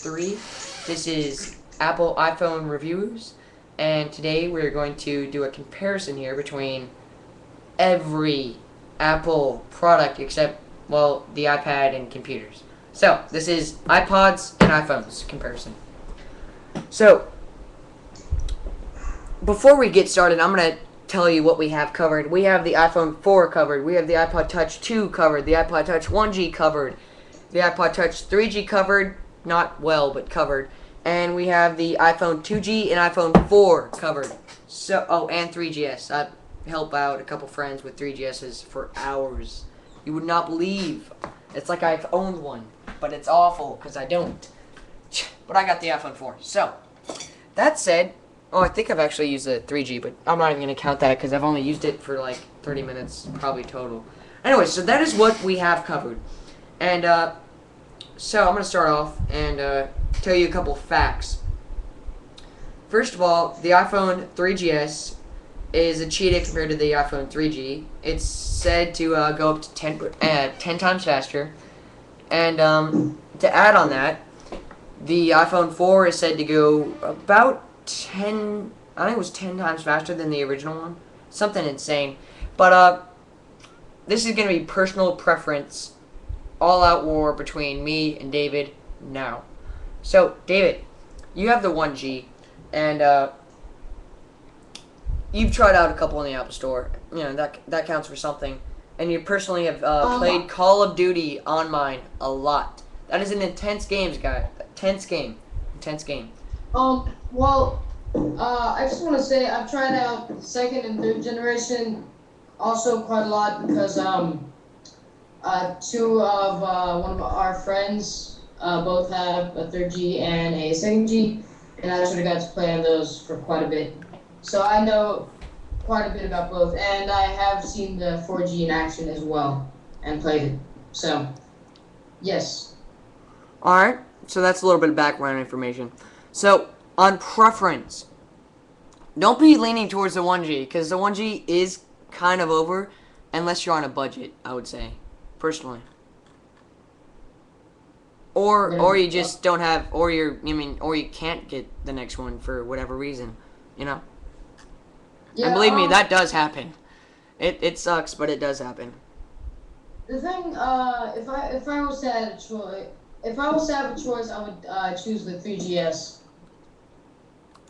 3. This is Apple iPhone reviews, and today we're going to do a comparison here between every Apple product except, well, the iPad and computers. So, this is iPods and iPhones comparison. So, before we get started, I'm going to tell you what we have covered. We have the iPhone 4 covered. We have the iPod Touch 2 covered. The iPod Touch 1G covered. The iPod Touch 3G covered. Not well, but covered. And we have the iPhone 2G and iPhone 4 covered. So, and 3GS. I help out a couple friends with 3GSs for hours. You would not believe. It's like I've owned one, but it's awful because I don't. But I got the iPhone 4. So, that said, I think I've actually used the 3G, but I'm not even going to count that because I've only used it for like 30 minutes, probably total. Anyway, so that is what we have covered. And, so I'm going to start off and tell you a couple facts. First of all, the iPhone 3GS is a cheetah compared to the iPhone 3G. It's said to go up to 10 times faster. And to add on that, the iPhone 4 is said to go about 10, I think it was 10 times faster than the original one. Something insane. But this is going to be personal preference, all-out war between me and David now. So, David, you have the 1G, and you've tried out a couple in the Apple Store. You know, that counts for something. And you personally have played Call of Duty on mine a lot. That is an intense game, guy. Intense game. Well, I just want to say I've tried out second and third generation also quite a lot because two of one of our friends both have a 3G and a 2G, and I sort of got to play on those for quite a bit. So I know quite a bit about both, and I have seen the 4G in action as well and played it. So, yes. Alright, so that's a little bit of background information. So, on preference, don't be leaning towards the 1G, because the 1G is kind of over, unless you're on a budget, I would say, personally. Or you just don't have, or you can't get the next one for whatever reason, you know? Yeah, and believe me, that does happen. It sucks, but it does happen. The thing, if I was to have a choice, I would choose the 3GS.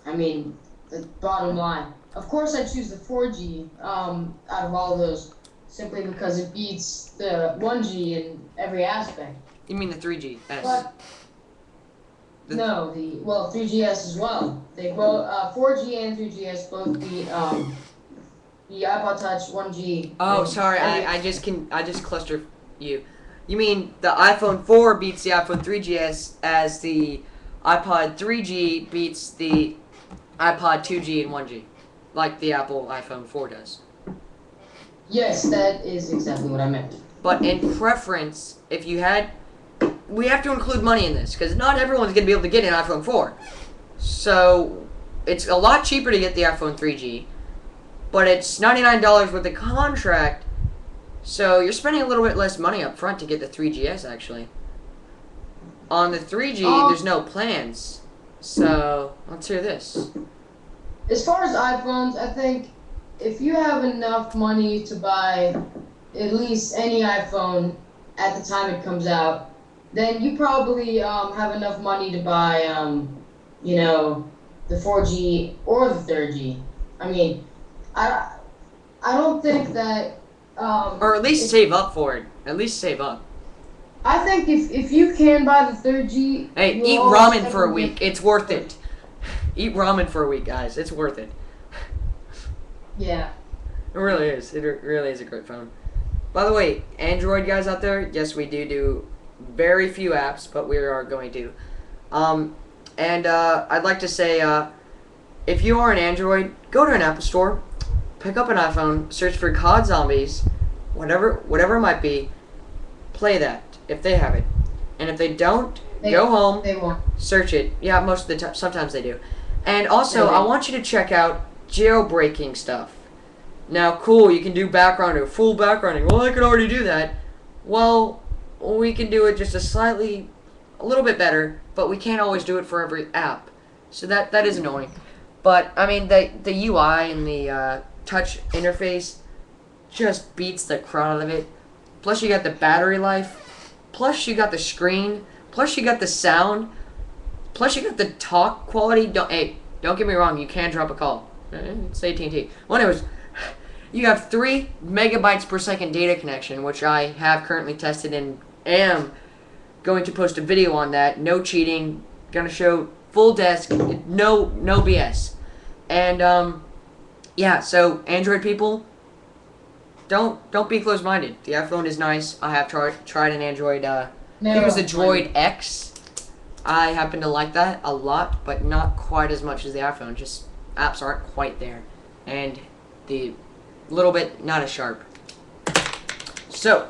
I mean, the bottom line. Of course, I choose the 4G out of all of those, simply because it beats the 1G in every aspect. You mean the 3GS? But, no, 3GS as well. They both 4G and 3GS both beat the iPod Touch 1G. Oh, sorry, I just cluster you. You mean the iPhone 4 beats the iPhone 3GS as the iPod 3G beats the iPod 2G and 1G, like the Apple iPhone 4 does. Yes, that is exactly what I meant. But in preference, if you had, we have to include money in this, because not everyone's going to be able to get an iPhone 4. So, it's a lot cheaper to get the iPhone 3G, but it's $99 with the contract, so you're spending a little bit less money up front to get the 3GS, actually. On the 3G, there's no plans, so let's hear this. As far as iPhones, I think if you have enough money to buy at least any iPhone at the time it comes out, then you probably have enough money to buy, the 4G or the 3G. I mean, I don't think that... or at least save up for it. At least save up. I think if you can buy the 3G... Hey, eat ramen for a week. It's worth it. Eat ramen for a week, guys. It's worth it. Yeah. It really is. It really is a great phone. By the way, Android guys out there, yes, we do very few apps, but we are going to. I'd like to say, if you are an Android, go to an Apple store, pick up an iPhone, search for COD Zombies, whatever it might be, play that, if they have it. And if they don't, go home, they won't. Search it. Yeah, most of the time, sometimes they do. And also, I want you to check out jailbreaking stuff. Now, cool, you can do backgrounding, full backgrounding. Well, I could already do that. Well, we can do it just a slightly a little bit better, but we can't always do it for every app. So that is annoying. But I mean, the UI and the touch interface just beats the crap out of it. Plus you got the battery life. Plus you got the screen. Plus you got the sound. Plus you got the talk quality. Don't get me wrong. You can drop a call. It's AT&T. Well, anyways, you have 3 megabytes per second data connection, which I have currently tested and am going to post a video on that. No cheating. Gonna show full desk. No BS. And yeah. So Android people, don't be closed-minded. The iPhone is nice. I have tried an Android. I think it was the Droid X. I happen to like that a lot, but not quite as much as the iPhone. Just apps aren't quite there, and the little bit not as sharp. So,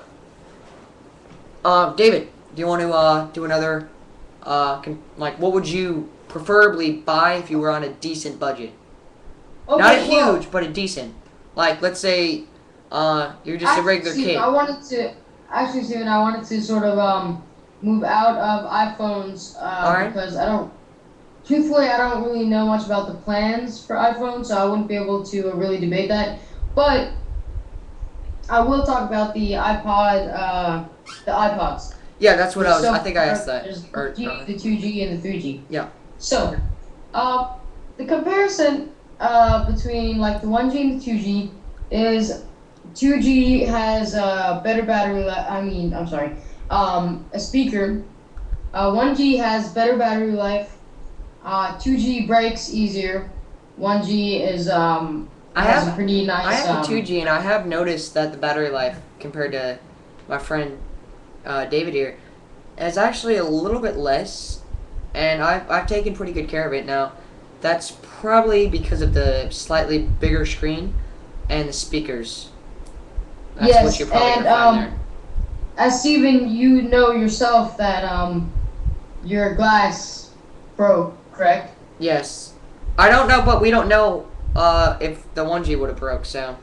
David, do you want to do another? Like, what would you preferably buy if you were on a decent budget? Okay, Not a huge, but a decent. Like, let's say, you're just a regular kid. I wanted to sort of move out of iPhones because truthfully, I don't really know much about the plans for iPhone, so I wouldn't be able to really debate that. But I will talk about the iPods. Yeah, that's what So I think I asked that. there's the 4G, the 2G, and the 3G. Yeah. So, the comparison between like the 1G and the 2G is 2G has better battery life. A speaker. 1G has better battery life. 2G breaks easier. 1G is has a pretty nice. I have the 2G, and I have noticed that the battery life compared to my friend David here is actually a little bit less, and I've taken pretty good care of it now. That's probably because of the slightly bigger screen and the speakers. That's what you're probably gonna find there. As Steven, you know yourself that your glass broke, correct? Yes. I don't know, but we don't know if the 1G would have broke, so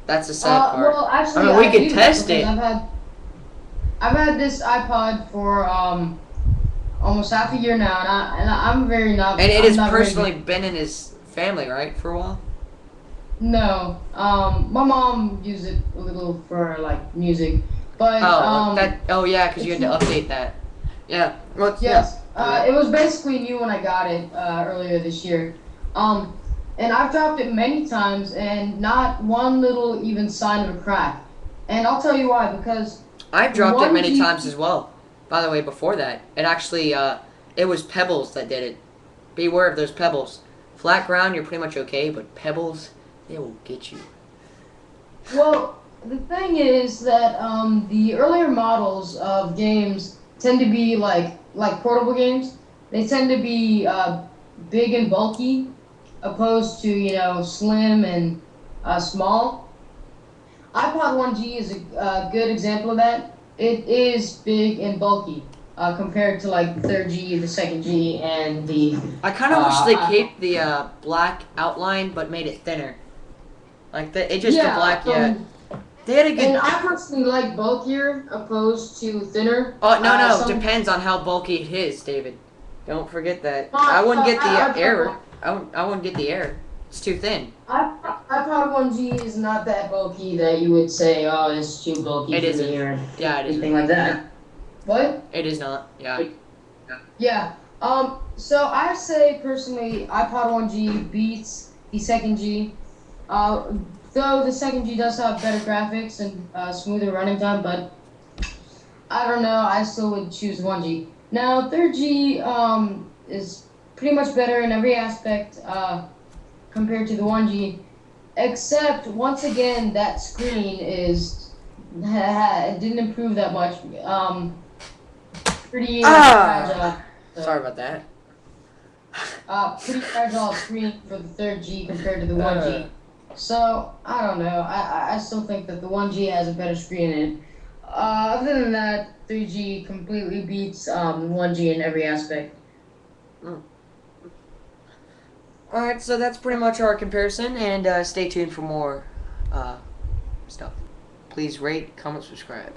that's the sad part. Well, actually, I mean, we could test it. I've had this iPod for almost half a year now, and I'm very not. And it has personally been in his family, right, for a while? No. My mom used it a little for like music, but yeah, because you had to update that. Yeah. Well, yes. Yeah. It was basically new when I got it earlier this year. And I've dropped it many times, and not one little even sign of a crack. And I'll tell you why, because I've dropped it many times as well. By the way, before that, it actually it was pebbles that did it. Beware of those pebbles. Flat ground, you're pretty much okay, but pebbles, they will get you. Well, the thing is that the earlier models of games tend to be like portable games. They tend to be big and bulky, opposed to slim and small. iPod 1G is a good example of that. It is big and bulky compared to like the 3G, the 2nd G, and the. I kind of wish they kept the black outline but made it thinner. Like it's just the black. They had a good. And I personally like bulkier opposed to thinner. Oh no, depends on how bulky it is, David. Don't forget that. I wouldn't get the air. I wouldn't get the air. It's too thin. iPod 1G is not that bulky that you would say, oh, it's too bulky for me or yeah, it is. anything like that. What? It is not. Yeah. Yeah. So I say personally, iPod 1G beats the 2nd G. Though the 2nd G does have better graphics and smoother running time, but I don't know. I still would choose 1G. Now 3G is pretty much better in every aspect compared to the 1G, except once again that screen it didn't improve that much. Pretty fragile. Sorry about that. Pretty fragile screen for the 3G compared to the 1G. So I don't know. I still think that the 1G has a better screen in it. Other than that, 3G completely beats 1G in every aspect. Alright, so that's pretty much our comparison, and stay tuned for more stuff. Please rate, comment, subscribe.